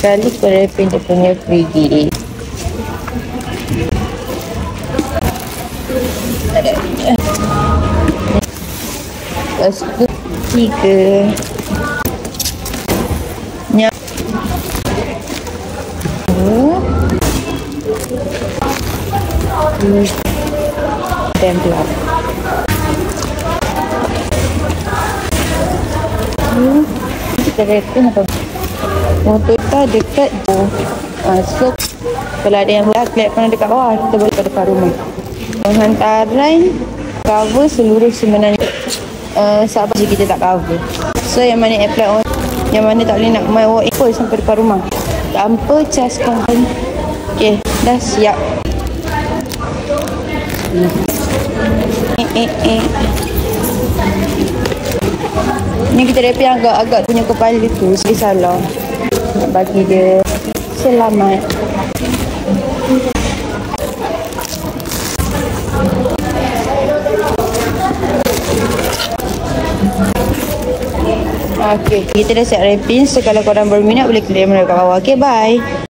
Kali kerepin dia punya free. Lepas tu 3 dan gelap. Kita reckon apa? Motor kita dekat so kalau ada yang kelihatan dekat bawah, kita boleh ke dekat rumah. Penghantaran cover seluruh sebenarnya sahabat je kita tak cover. So yang mana apply on, yang mana tak boleh nak main walk in pun sampai depan rumah tanpa cas konten. Okay, dah siap. Ni kita repair agak-agak punya kepala tu, sikit salah. Nak bagi dia selamat. Okay, kita dah siap wrapping. So kalau korang berminat boleh klik kat bawah. Okay, bye.